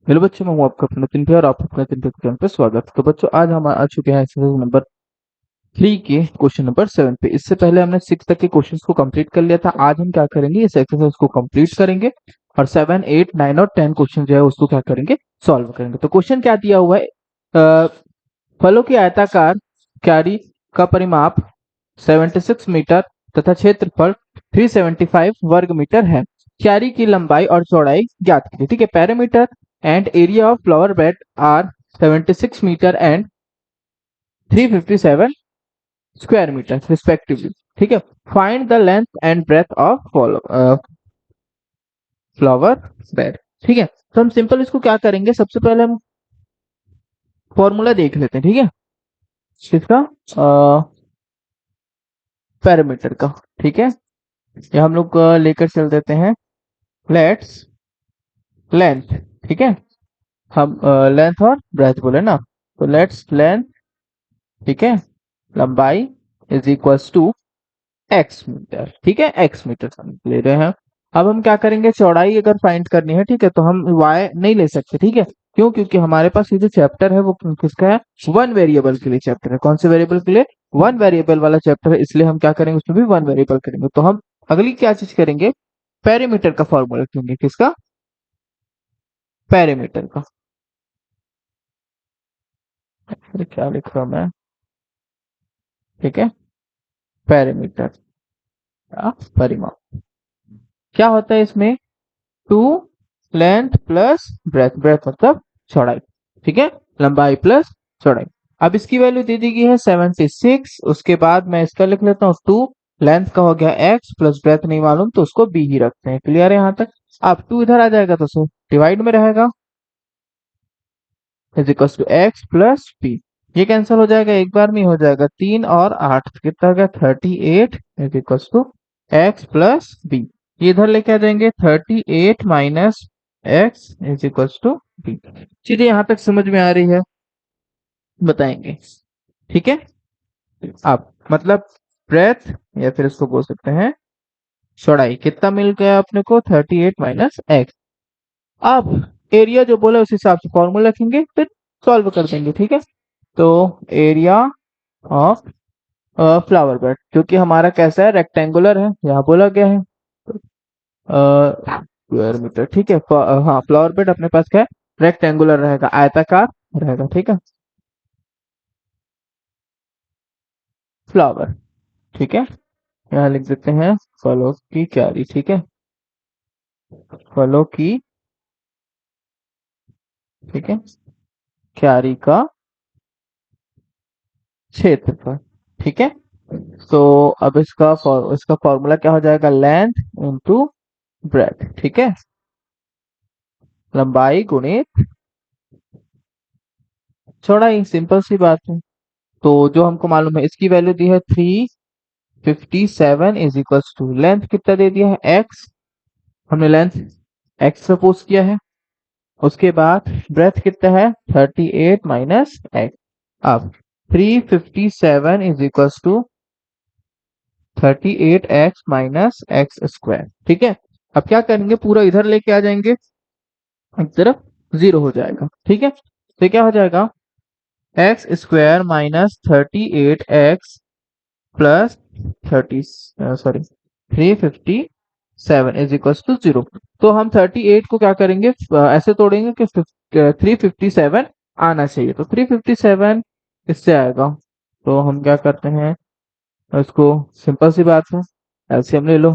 Hello बच्चों, मैं हूं आपका अपना नितिन भैया और आप अपने नितिन भैया चैनल पे स्वागत है। तो बच्चों, आज हम आ चुके हैं एक्सरसाइज नंबर 3 के क्वेश्चन नंबर 7 पे। इससे पहले हमने 6 तक के क्वेश्चंस को कंप्लीट कर लिया था। आज हम क्या करेंगे, इस एक्सरसाइज को कंप्लीट करेंगे और 7, 8, 9 और 10 क्वेश्चन जो है उसको क्या करेंगे, सॉल्व करेंगे। तो क्वेश्चन क्या दिया हुआ है, फलों की आयताकार क्यारी का परिमाप 76 मीटर तथा क्षेत्रफल 375 वर्ग मीटर है। क्यारी की लंबाई और चौड़ाई ज्ञात कीजिए। ठीक है, parameter and area of flower bed are 76 metre and 357 square metre respectively. ठीक है, find the length and breadth of flower bed. ठीक है, तो हम सिंपल इसको क्या करेंगे, सबसे पहले हम फॉर्मूला देख लेते हैं। ठीक है, किसका, पैरामीटर का। ठीक है, ये हम लोग लेकर चल देते हैं। लेट्स लेंथ, ठीक है, हम लेंथ और ब्रेथ बोले ना, तो लेट्स लेंथ, ठीक है, लंबाई is equals to x metre. ठीक है, एक्स मीटर हम ले रहे हैं। अब हम क्या करेंगे, चौड़ाई अगर फाइंड करनी है, ठीक है, तो हम वाई नहीं ले सकते। ठीक है, क्यों, क्योंकि हमारे पास ये जो चैप्टर है वो किसका है, वन वेरिएबल के लिए चैप्टर है। कौन से वेरिएबल के लिए, वन वेरिएबल वाला चैप्टर है, इसलिए हम क्या करेंगे, उसमें भी वन वेरिएबल करेंगे। तो हम अगली क्या चीज करेंगे, पेरीमीटर का फॉर्मूला रखेंगे। किसका, पेरीमीटर का। अरे क्या लिख रहा हूं मैं, ठीक है, पेरीमीटर का परिमाप क्या होता है इसमें, two length plus breadth, breadth मतलब चौड़ाई। ठीक है, लंबाई प्लस चौड़ाई। अब इसकी वैल्यू दे दी गई है 76। उसके बाद मैं इसका लिख लेता हूँ, टू लेंथ का हो गया एक्स प्लस ब्रेथ नहीं मालूम तो उसको बी ही रखते हैं। क्लियर है यहाँ तक। अब टू इधर आ जाएगा तो डिवाइड में रहेगा, is equal to x plus b. ये कैंसिल हो जाएगा, एक बार में ही हो जाएगा, 3 और 8 कितना हो गया, 38 is equal to x plus b. ये इधर लेके आ जाएंगे, 38 minus x is equal to b. चलिए यहाँ तक समझ में आ रही है, बताएंगे। ठीक है, अब मतलब ब्रेथ या फिर इसको बोल सकते हैं चौड़ाई, कितना मिल गया अपने को, 38 माइनस एक्स। अब एरिया जो बोला उस हिसाब से फॉर्मूला रखेंगे, फिर सॉल्व कर देंगे। ठीक है, तो एरिया ऑफ फ्लावर बेड, क्योंकि हमारा कैसा है, रेक्टेंगुलर है, यहाँ बोला गया है स्क्वायर मीटर। ठीक है, हाँ, फ्लावर बेड अपने पास क्या है, रेक्टेंगुलर रहेगा, आयताकार रहेगा। ठीक है, फ्लावर, ठीक है, यहाँ लिख देते हैं फलों की क्यारी। ठीक है, फलों की, ठीक है, क्यारी का क्षेत्रफल। ठीक है, तो अब इसका फॉर्मूला क्या हो जाएगा, लेंथ इंटू ब्रेथ। ठीक है, लंबाई गुणित चौड़ाई, सिंपल सी बात है। तो जो हमको मालूम है, इसकी वैल्यू दी है 357 इज इक्वल टू, लेंथ कितना दे दिया है, एक्स, हमने लेंथ एक्स सपोज किया है। उसके बाद ब्रेथ कितना है, 38 माइनस एक्स। अब 357 is equal to 38x minus x square. ठीक है, अब क्या करेंगे, पूरा इधर लेके आ जाएंगे, एक तरफ जीरो हो जाएगा। ठीक है, तो क्या हो जाएगा, x square minus 38x plus 357 is equal to zero. तो हम 38 को क्या करेंगे, ऐसे तोड़ेंगे कि 357 आना चाहिए, तो 357 इससे आएगा। तो हम क्या करते हैं, इसको, सिंपल सी बात है, एलसीएम ले लो,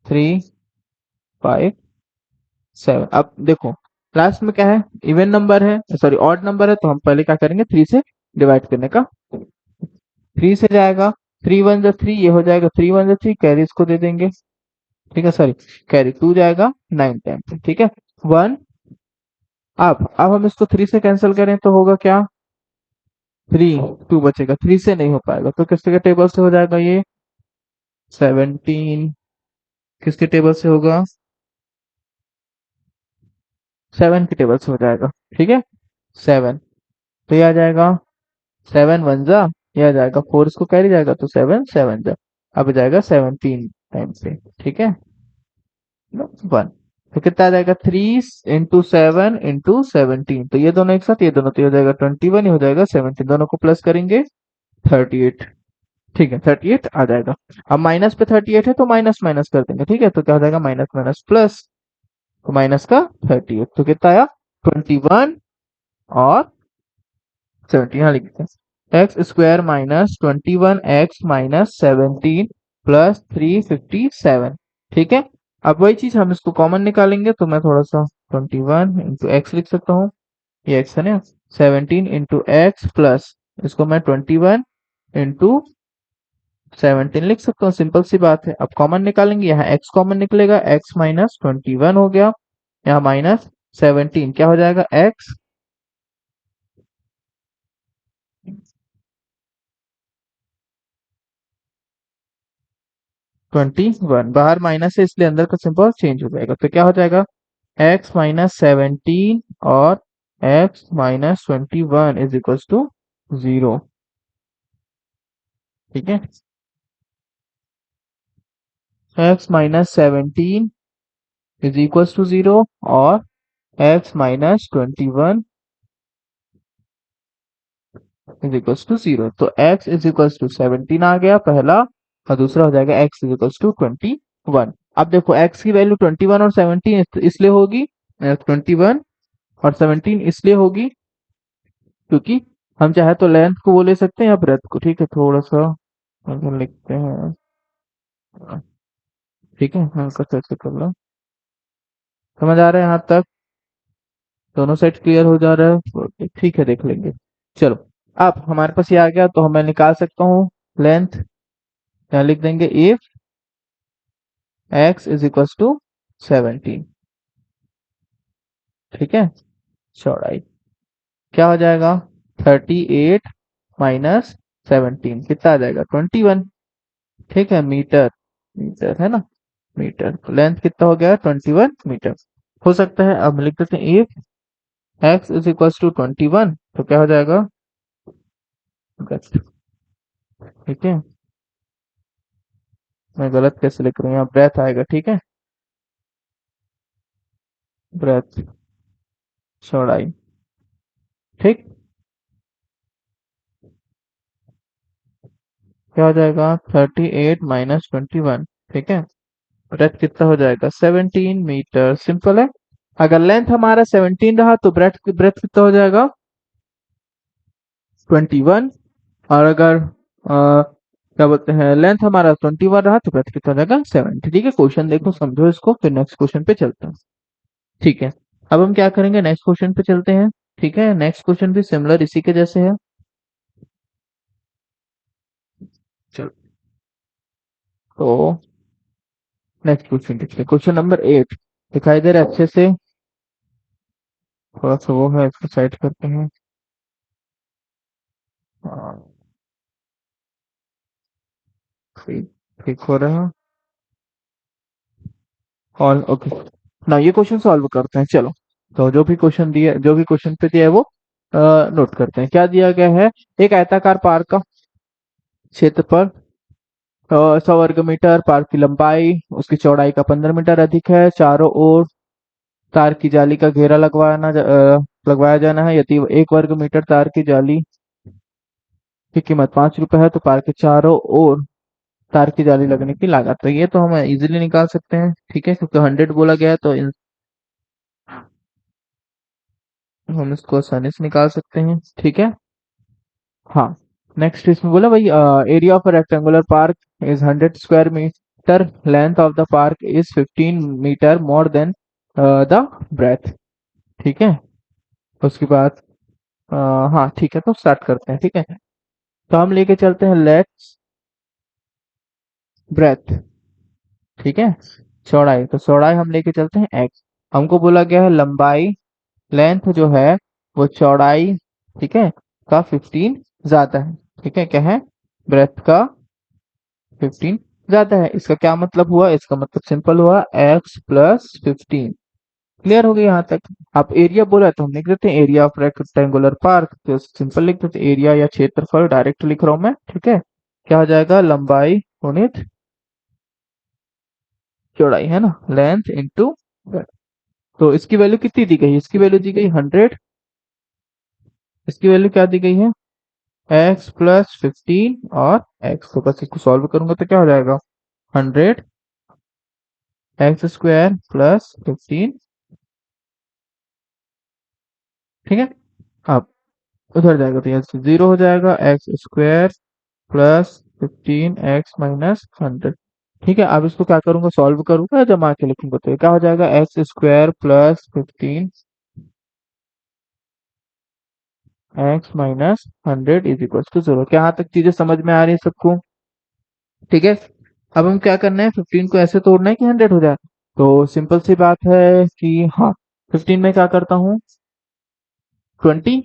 357। अब देखो लास्ट में क्या है, इवन नंबर है, सॉरी ऑड नंबर है, तो हम पहले क्या करेंगे, 3 से डिवाइड करने का, 3 से जाएगा, 3 1 3, ये हो जाएगा 3 1 3, कैरी इसको दे देंगे। ठीक है, सॉरी, कैरी 2 जाएगा 9 टाइम। ठीक है, 1। अब हम इसको 3 से कैंसिल करें तो होगा क्या, 2 बचेगा, 3 से नहीं हो पाएगा, तो किसके टेबल से हो जाएगा ये, 17, किसके टेबल से होगा, 7 के टेबल से हो जाएगा। ठीक है, 7, तो ये आ जाएगा 7 1 जा, ये आ जाएगा 4, इसको कैरी जाएगा, तो 7 7 जा, अब जाएगा 17 टाइम पे। ठीक है, 1। तो कितना आ जाएगा 3 into 7 into 17, तो ये दोनों एक साथ, ये दोनों, तो ये हो जाएगा 21, ये हो जाएगा 17, दोनों को प्लस करेंगे 38। ठीक है 38 आ जाएगा। अब माइनस पे 38 है तो माइनस माइनस कर देंगे, ठीक है, तो क्या हो जाएगा माइनस माइनस प्लस, तो माइनस का 38, तो कितना आया 21 और 17, यहाँ लिख देते हैं x square minus 21x-17 plus 357। ठीक है, अब वही चीज हम इसको कॉमन निकालेंगे, तो मैं थोड़ा सा 21 इंटू एक्स लिख सकता हूँ, ये एक्स है ना, 17 इंटू एक्स प्लस इसको मैं 21 इंटू 17 लिख सकता हूँ, सिंपल सी बात है। अब कॉमन निकालेंगे, यहाँ x कॉमन निकलेगा, x माइनस 21 हो गया, यहाँ माइनस 17 क्या हो जाएगा x 21, बाहर माइनस है इसलिए अंदर का सिंबल चेंज हो जाएगा, तो क्या हो जाएगा x माइनस 17 और x minus 21 is equal to 0। ठीक है, x minus 17 is equal to 0 और x minus 21 is equal to 0, तो x इज इक्वल टू 17 आ गया पहला, और दूसरा हो जाएगा x इज इक्वल टू 21। अब देखो x की वैल्यू 21 और 17 इसलिए होगी, 21 और 17 इसलिए होगी क्योंकि हम चाहे तो लेंथ को वो ले सकते हैं या ब्रेथ को। ठीक है, थोड़ा सा अगर लिखते हैं, ठीक है, हल्का सा ऐसे कर लो, समझ आ रहा है यहाँ तक, दोनों साइड क्लियर हो जा रहा है, ओके, ठीक है, देख लेंगे। चलो, अब हमारे पास ये आ गया, तो मैं निकाल सकता हूँ लेंथ, यहाँ लिख देंगे if x is equal to 17। ठीक है, चौड़ाई क्या हो जाएगा 38 माइनस 17 कितना आ जाएगा 21। ठीक है, मीटर, मीटर है ना, मीटर, लेंथ कितना हो गया 21 मीटर। हो सकता है, अब लिख देते हैं if x is equal to 21, तो क्या हो जाएगा, ठीक है, मैं गलत कैसे लिख रहा हूँ, यहाँ ब्रेथ आएगा, ठीक है, ब्रेथ चौड़ाई। ठीक, क्या हो जाएगा 38 माइनस 21। ठीक है, ब्रेथ कितना हो जाएगा 17 मीटर, सिंपल है। अगर लेंथ हमारा 17 रहा तो ब्रेथ ब्रेथ कितना हो जाएगा 21, और अगर क्या बोलते हैं लेंथ हमारा 21 रहा तो ब्रेथ कितना हो जाएगा 70। ठीक है, क्वेश्चन देखो समझो इसको, फिर नेक्स्ट क्वेश्चन पे चलते हैं। ठीक है, अब हम क्या करेंगे, नेक्स्ट क्वेश्चन पे चलते हैं। ठीक है, नेक्स्ट क्वेश्चन भी सिमिलर इसी के जैसे है। चलो, तो नेक्स्ट क्वेश्चन देखते हैं, क्वेश्चन नंबर 8 दिखाई दे रहा है अच्छे से, थोड़ा सा वो है, इसको साइड करते हैं। हाँ, ठीक, ठीक हो रहा है, और ओके, ना ये क्वेश्चन सॉल्व करते हैं। चलो, तो जो भी क्वेश्चन दिया, जो भी क्वेश्चन पे दिया है वो नोट करते हैं। क्या दिया गया है, एक आयताकार पार्क का क्षेत्रफल 100 वर्ग मीटर, पार्क की लंबाई उसकी चौड़ाई का 15 मीटर अधिक है, चारों ओर तार की जाली का घेरा लगवाया जाना है, यदि 1 वर्ग मीटर तार की जाली की कीमत 5 रुपए है तो पार्क के चारों ओर तार की जाली लगने की लागत, तो ये तो हम इजीली निकाल सकते हैं। ठीक है, क्योंकि 100 बोला गया है तो हम इसको आसानी से निकाल सकते हैं। ठीक है, हाँ, नेक्स्ट इसमें बोला भाई area of rectangular park is 100 square metre, length of the park is 15 metre more than the breadth. ठीक है, उसके बाद हाँ ठीक है, तो स्टार्ट करते हैं। ठीक है, तो हम लेके चलते हैं लेट्स ब्रेथ। ठीक है, चौड़ाई, तो चौड़ाई हम लेके चलते हैं x, हमको बोला गया है लंबाई, लेंथ जो है वो चौड़ाई, ठीक है, का 15 ज्यादा है। ठीक है, क्या है, ब्रेथ का 15 ज्यादा है, इसका क्या मतलब हुआ, इसका मतलब सिंपल हुआ x प्लस 15। क्लियर हो गया यहाँ तक। आप एरिया बोला तो हम लिख देते हैं एरिया ऑफ रेक्टेंगुलर पार्क, तो सिंपल लिख देते हैं एरिया या क्षेत्रफल, डायरेक्ट लिख रहा हूं मैं। ठीक है, क्या हो जाएगा लंबाई गुणित चौड़ाई, है ना, लेंथ इंटू ब्रेथ। तो इसकी वैल्यू कितनी दी गई है? इसकी वैल्यू दी गई 100, इसकी वैल्यू क्या दी गई है? x प्लस 15 और x। तो बस इसको सॉल्व करूंगा तो क्या हो जाएगा? 100 x² प्लस 15। ठीक है। अब उधर जाएगा तो यहाँ से 0 हो जाएगा, x² प्लस 15x - 100। ठीक है। अब इसको क्या करूंगा? सॉल्व करूंगा, जमा के लिखूंगा तो ये क्या हो जाएगा? x² plus 15x - 100 is equal to 0। क्या यहाँ तक चीजें समझ में आ रही है सबको? ठीक है। अब हम क्या करना है? 15 को ऐसे तोड़ना है कि 100 हो जाए। तो सिंपल सी बात है कि हाँ, 15 में क्या करता हूँ? 20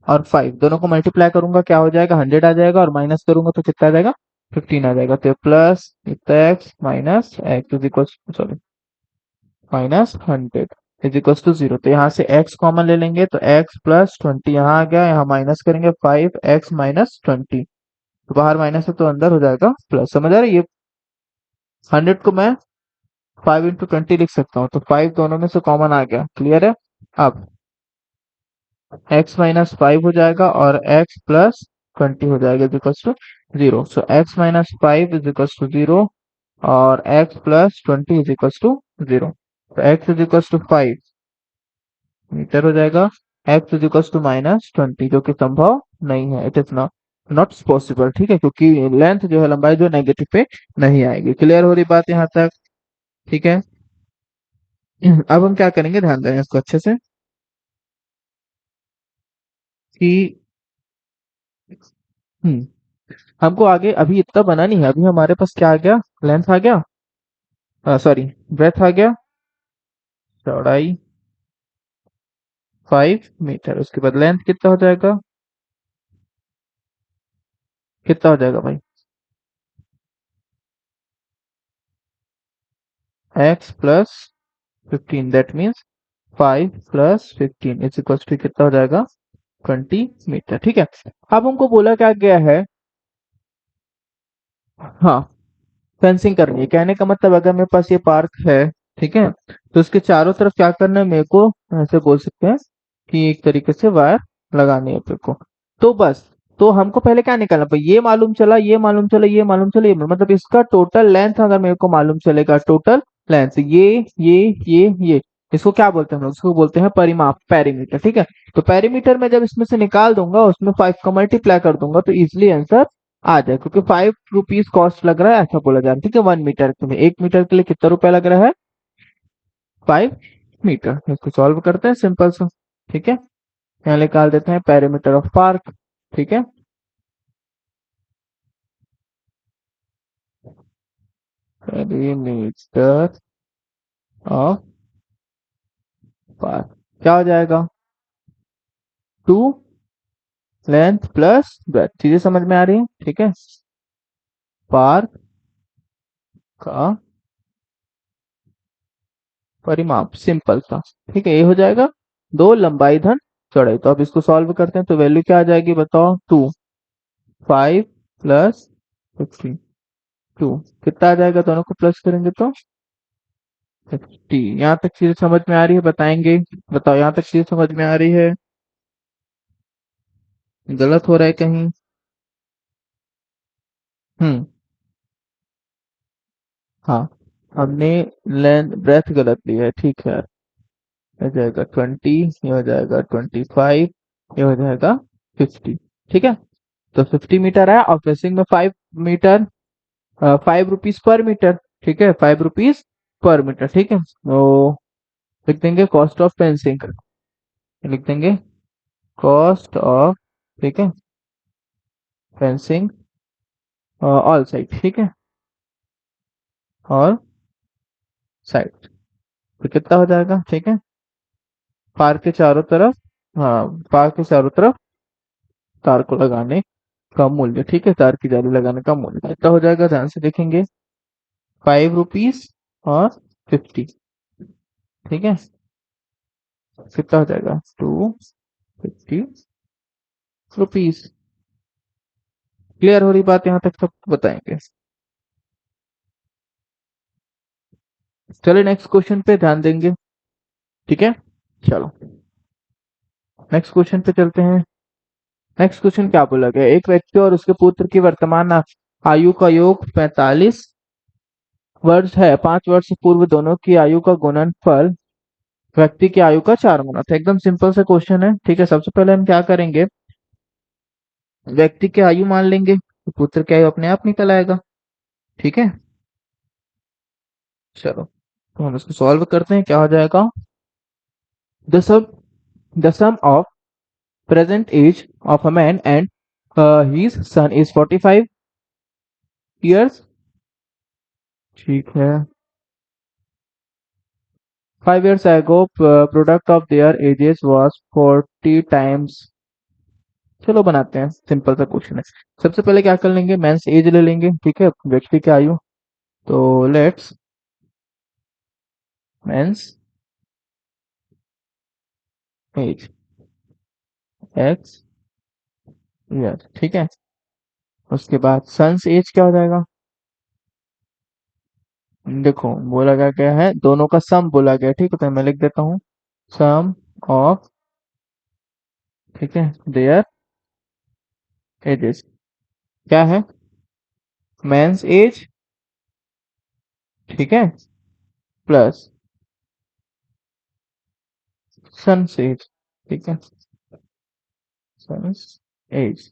और 5 दोनों को मल्टीप्लाई करूंगा, क्या हो जाएगा? 100 आ जाएगा, और माइनस करूंगा तो कितना आ जाएगा? 15 आ जाएगा। तो plus x minus x is equal, sorry, -100 is equal to 0। तो यहाँ से x कॉमन ले लेंगे तो x प्लस 20 यहाँ आ गया, यहाँ माइनस करेंगे 5x - 20। तो बाहर माइनस है तो अंदर हो जाएगा प्लस। समझ आ रही है? ये 100 को मैं 5 × 20 लिख सकता हूँ, तो 5 दोनों में से कॉमन आ गया। क्लियर है? अब x - 5 हो जाएगा और x प्लस 20 हो जाएगा is equal to 0। So x - 5 is equal to 0 और x plus 20 is equal to 0। तो x is equal to 5 metre हो जाएगा, x इज इक्वल टू -20, जो कि संभव नहीं है। It is not not possible. ठीक है, क्योंकि लेंथ जो है, लंबाई जो नेगेटिव पे नहीं आएगी। क्लियर हो रही बात यहाँ तक? ठीक है। अब हम क्या करेंगे, ध्यान दें इसको अच्छे से कि हम्म हमको आगे अभी इतना बना नहीं है। अभी हमारे पास क्या आ गया? लेंथ आ गया, सॉरी, ब्रेथ आ गया, चौड़ाई 5 मीटर। उसके बाद लेंथ कितना हो जाएगा? कितना हो जाएगा भाई? x plus 15, that means 5 plus 15 is equal to कितना हो जाएगा? 20 मीटर। ठीक है। अब हमको बोला क्या गया है? हाँ, फेंसिंग करनी है। कहने का मतलब, अगर मेरे पास ये पार्क है, ठीक है, तो उसके चारों तरफ क्या करना है मेरे को? ऐसे बोल सकते हैं कि एक तरीके से वायर लगानी है अपने को। तो बस, तो हमको पहले क्या निकालना? भाई ये मालूम चला, ये मालूम चला, ये मालूम चला, मतलब इसका टोटल लेंथ अगर मेरे को मालूम चलेगा, टोटल लेंथ ये इसको क्या बोलते हैं हम लोग? इसको बोलते हैं परिमाप, पेरीमीटर। ठीक है। तो पेरीमीटर में जब इसमें से निकाल दूंगा, उसमें 5 का मल्टीप्लाई कर दूंगा, तो इजिली आंसर आ जाए। क्योंकि 5 रुपीज कॉस्ट लग रहा है, ऐसा बोला जा रहा है। ठीक है। 1 मीटर के लिए, 1 मीटर के लिए कितना रुपया लग रहा है? 5 मीटर। इसको सॉल्व करते हैं सिंपल सा। ठीक है। यहाँ निकाल देते हैं पेरीमीटर ऑफ पार्क। ठीक है। पेरीमीटर ऑफ पार्क क्या हो जाएगा? 2 लेंथ प्लस ब्रेथ। चीजें समझ में आ रही है? ठीक है। पार्क का परिमाप, सिंपल सा। ठीक है, ये हो जाएगा 2 लंबाई धन चौड़ाई। तो अब इसको सॉल्व करते हैं, तो वैल्यू क्या आ जाएगी बताओ? 2, 5 प्लस 15, 2 कितना आ जाएगा? दोनों को प्लस करेंगे तो 50। यहाँ तक चीजें समझ में आ रही है? बताएंगे, बताओ, यहाँ तक चीजें समझ में आ रही है? गलत हो रहा है कहीं? हम्म हाँ, हमने लेंथ ब्रेथ गलत ली है। ठीक है, हो जाएगा 20, ये हो जाएगा 25, ये हो जाएगा 50। ठीक है। तो 50 मीटर है, और फेसिंग में 5 मीटर, 5 रुपीज पर मीटर। ठीक है, 5 रुपीज पर मीटर। ठीक है। तो लिख देंगे कॉस्ट ऑफ फेंसिंग, लिख देंगे कॉस्ट ऑफ, ठीक है, फेंसिंग ऑल साइड। ठीक है, और साइड। तो कितना हो जाएगा? ठीक है, पार्क के चारों तरफ, हाँ, पार्क के चारों तरफ तार को लगाने का मूल्य। ठीक है, तार की जाली लगाने का मूल्य कितना हो जाएगा? ध्यान से देखेंगे, 5 रुपीज और 50। ठीक है, कितना हो जाएगा? 250 रुपीज। क्लियर हो रही बात यहाँ तक? सब बताएंगे। चलिए नेक्स्ट क्वेश्चन पे ध्यान देंगे। ठीक है, चलो नेक्स्ट क्वेश्चन पे चलते हैं। नेक्स्ट क्वेश्चन क्या बोला गया, एक व्यक्ति और उसके पुत्र की वर्तमान आयु का योग 45 वर्ष है। 5 वर्ष पूर्व दोनों की आयु का गुणनफल व्यक्ति की आयु का 4 गुना था। एकदम सिंपल सा क्वेश्चन है। ठीक है, सबसे पहले हम क्या करेंगे, व्यक्ति की आयु मान लेंगे तो पुत्र की आयु अपने आप निकल आएगा। ठीक है, चलो तो हम इसको सॉल्व करते हैं। क्या हो जाएगा, the sum of present age of a man and his son is 45 years। ठीक है, 5 years ago product of their ages was 40 times। चलो बनाते हैं, सिंपल सा क्वेश्चन है। सबसे पहले क्या कर लेंगे, मेंस एज ले लेंगे। ठीक है, व्यक्ति की आयु, तो let's men's age x year. ठीक है, उसके बाद सन्स एज क्या हो जाएगा, देखो बोला क्या गया है, दोनों का सम बोला गया है। ठीक है, तो मैं लिख देता हूँ सम ऑफ, ठीक है, देयर एजेस क्या है, मेंस एज, ठीक है, प्लस सन्स एज। ठीक है, सन्स एज,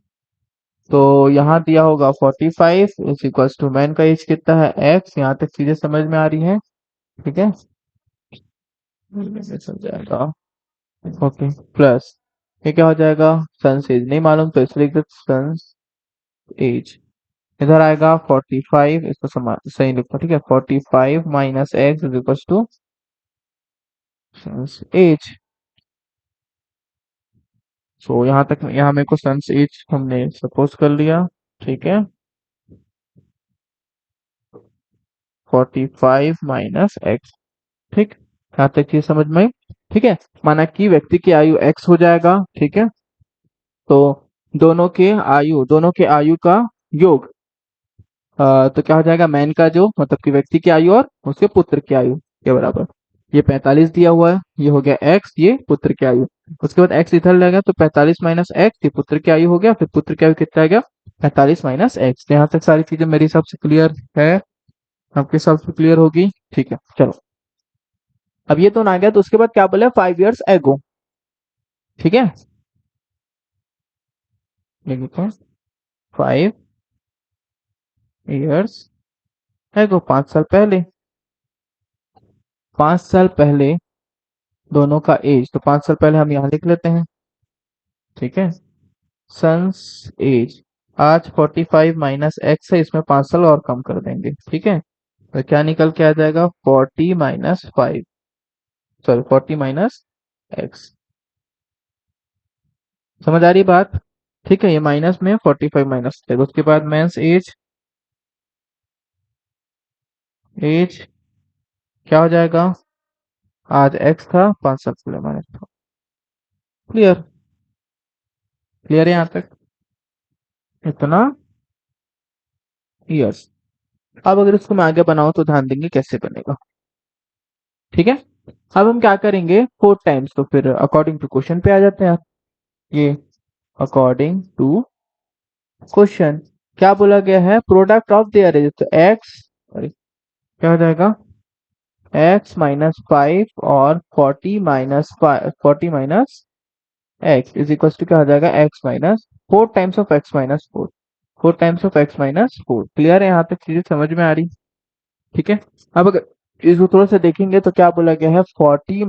तो यहाँ दिया होगा 45 इज इक्वल टू मैन का एज कितना है एक्स। यहाँ तक चीजें समझ में आ रही हैं। ठीक है, चल जाएगा, ओके, प्लस ये क्या हो जाएगा, सन्स एज नहीं मालूम तो इसलिए लिख दो सन्स एज। इधर आएगा 45, इसको सही लिखो। ठीक है, 45 minus x is equal to sons age. So यहाँ तक, यहाँ मेरे को सन्स एज हमने सपोज कर लिया। ठीक है, 45 माइनस एक्स। ठीक, यहाँ तक चीज समझ में आई। ठीक है, माना कि व्यक्ति की आयु एक्स हो जाएगा। ठीक है, तो दोनों के आयु का योग, तो क्या हो जाएगा, मैन का जो मतलब कि व्यक्ति की आयु और उसके पुत्र की आयु के बराबर। ये 45 दिया हुआ है, ये हो गया एक्स, ये पुत्र की आयु। उसके बाद एक्स इधर लगेगा तो 45 माइनस एक्स, ये पुत्र की आयु हो गया। फिर पुत्र की आयु कितना आ गया, 45 माइनस एक्स। यहाँ तक सारी चीजें मेरे हिसाब से क्लियर है, आपके हिसाब से क्लियर होगी। ठीक है, चलो अब ये तो ना गया, तो उसके बाद क्या बोले, 5 years ago। ठीक है, लिखते हैं 5 years ago, 5 साल पहले। 5 साल पहले दोनों का एज, तो 5 साल पहले हम यहाँ लिख लेते हैं। ठीक है, सन्स एज, आज 45 माइनस एक्स है, इसमें 5 साल और कम कर देंगे। ठीक है, तो क्या निकल के आ जाएगा, 40 - 5, सॉरी 40 - एक्स। समझ आ रही बात। ठीक है, ये माइनस में 45 माइनस, उसके बाद मेंस एज, एज क्या हो जाएगा, आज एक्स था, 5 साल पहले माइनस था। क्लियर, क्लियर है यहाँ तक, इतना ईयर्स। अब अगर इसको मैं आगे बनाऊं तो ध्यान देंगे कैसे बनेगा। ठीक है, अब हम क्या करेंगे, 4 टाइम्स, तो फिर अकॉर्डिंग टू क्वेश्चन पे आ जाते हैं। ये अकॉर्डिंग टू क्वेश्चन क्या बोला गया है, प्रोडक्ट ऑफ देयर एज, तो एक्स, सॉरी क्या हो जाएगा, x - 5 और 40 minus x is equal to क्या हो जाएगा, x minus 4 times of x - 4, 4 times of x - 4। Clear है, यहाँ तक चीजें समझ में आ रही। ठीक है, अब अगर इसको थोड़ा सा देखेंगे तो क्या बोला गया है, 40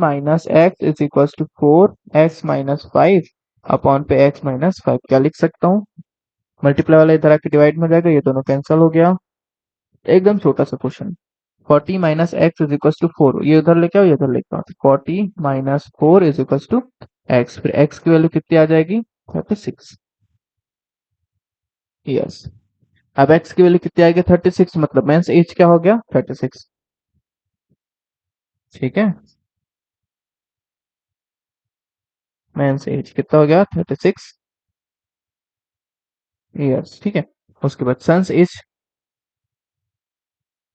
- x is equal to 4x - 5 upon पे x - 5। क्या लिख सकता हूँ, मल्टीप्लाई वाला इधर आके डिवाइड में हो जाएगा, ये दोनों कैंसिल हो गया। एकदम छोटा सा question, 40 - x is equal to 4, ये उधर लेके आओ, ये उधर लेके आओ, 40 - 4 इज इक्वल टू एक्स। फिर एक्स की वैल्यू कितनी आ जाएगी, 36 यस। अब एक्स की वैल्यू कितनी आएगी, 36, मतलब मेंस एज क्या हो गया, 36। ठीक है, मेंस एज कितना हो गया, 36 ईयर्स। ठीक है, उसके बाद son's age,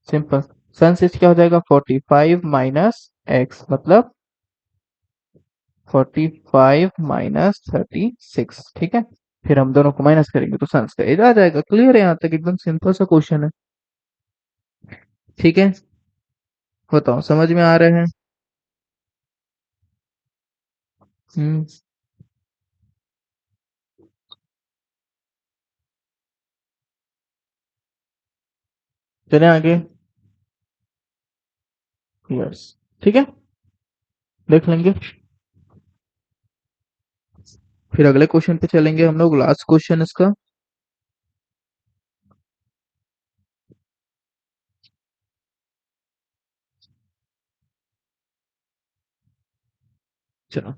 simple, son's age क्या हो जाएगा, 45 - एक्स, मतलब 45 माइनस 36, ठीक है। फिर हम दोनों को माइनस करेंगे तो सन्स का एज आ जाएगा। क्लियर है यहाँ तक? एकदम सिंपल सा क्वेश्चन है, ठीक है। बताओ समझ में आ रहे हैं? हम्म। चले आगे। यस, ठीक है, देख लेंगे। फिर अगले क्वेश्चन पे चलेंगे हम लोग, लास्ट क्वेश्चन इसका। चलो,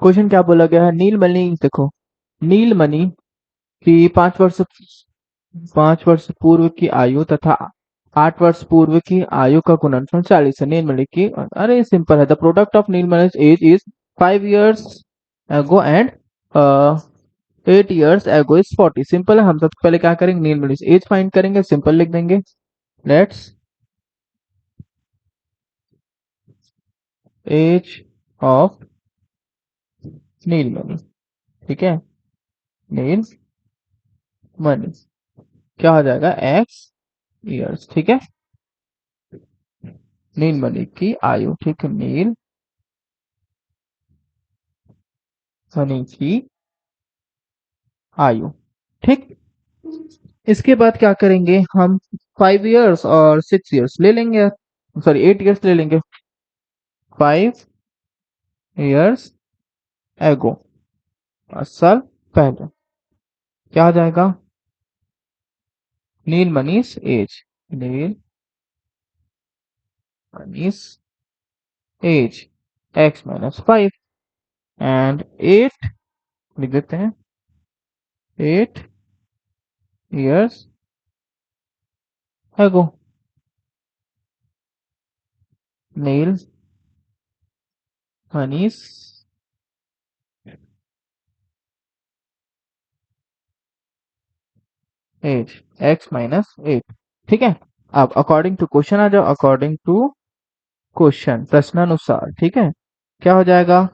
क्वेश्चन क्या बोला गया है? नीलमणि, देखो, नीलमणि की 5 वर्ष पूर्व की आयु तथा 8 वर्ष पूर्व की आयु का गुणनफल 40 है। नीलमणि की, अरे सिंपल है, the product of Neelmani age is 5 years ago and 8 years ago is 40। Simple है, हम सबसे पहले क्या करेंगे, नीलमणि एज फाइंड करेंगे, सिंपल लिख देंगे, लेट्स एज ऑफ नीलमणि, ठीक है। नीलमणि क्या हो जाएगा, एक्स ईयर्स, ठीक है। नीलमणि की आयु, ठीक है, नीलमणि की आयु, ठीक। इसके बाद क्या करेंगे हम, 5 years और 6 years ले लेंगे, सॉरी 8 years ले लेंगे। 5 years एगो, 5 साल पहले, क्या हो जाएगा, नीलमणि's एज, नीलमणि's एज x-5 एंड 8 लिख देते हैं, 8 years एगो, नीलमणि's एज x-8, ठीक है। अब अकॉर्डिंग टू क्वेश्चन आ जाओ, अकॉर्डिंग टू क्वेश्चन, प्रश्नानुसार, ठीक है। क्या हो जाएगा,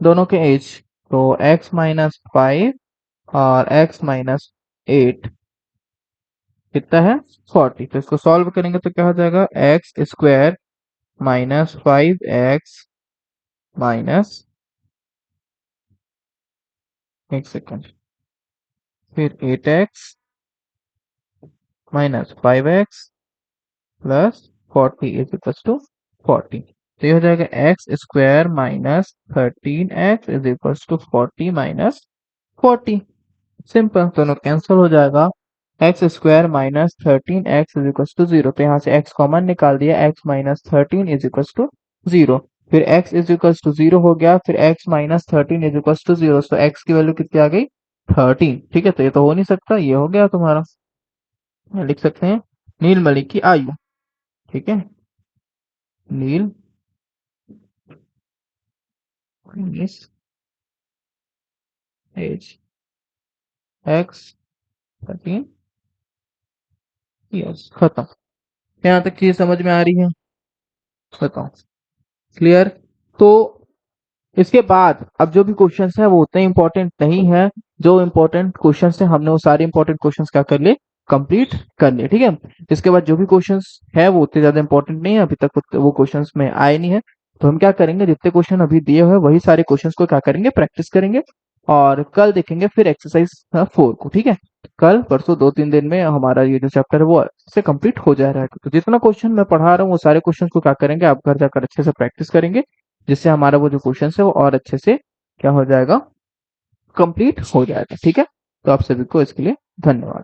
दोनों के एज, तो x-5 और x-8 कितना है, 40। तो इसको सॉल्व करेंगे तो क्या हो जाएगा, x² माइनस 5x माइनस, एक सेकेंड, फिर 8x minus 5x plus 40 is equal to 40। तो ये हो जाएगा x² minus 13x is equal to 40 minus 40। Simple, दोनों कैंसिल हो जाएगा। x² minus 13x is equal to 0, तो यहाँ से x कॉमन निकाल दिया, x minus 13 is equal to 0। फिर x इज इक्वल टू 0 हो गया, फिर x minus 13 is equal to 0, तो x की वैल्यू कितनी आ गई, 13, ठीक है। तो ये तो हो नहीं सकता, ये हो गया तुम्हारा, लिख सकते हैं नीलमणि की आयु, ठीक है। नील एज x 13 ईयर्स, खत्म। यहाँ तक चीज समझ में आ रही है? बताओ, क्लियर? तो इसके बाद अब जो भी क्वेश्चंस है वो उतने इंपॉर्टेंट नहीं है। जो इंपॉर्टेंट क्वेश्चंस है हमने वो सारे इंपॉर्टेंट क्वेश्चंस क्या कर लिए, कंप्लीट कर लिए, ठीक है। इसके बाद जो भी क्वेश्चंस है वो उतने ज्यादा इंपॉर्टेंट नहीं है, अभी तक वो क्वेश्चंस में आए नहीं है। तो हम क्या करेंगे, जितने क्वेश्चन अभी दिए हुए वही सारे क्वेश्चंस को क्या करेंगे, प्रैक्टिस करेंगे। और कल देखेंगे फिर एक्सरसाइज 4 को, ठीक है। कल परसों 2-3 दिन में हमारा ये जो चैप्टर है वो से कंप्लीट हो जा रहा है। तो जितना क्वेश्चन मैं पढ़ा रहा हूँ वो सारे क्वेश्चन को क्या करेंगे, आप घर जाकर अच्छे से प्रैक्टिस करेंगे, जिससे हमारा वो जो क्वेश्चन है वो और अच्छे से क्या हो जाएगा, कंप्लीट हो जाएगा, ठीक है। तो आप सभी को इसके लिए धन्यवाद।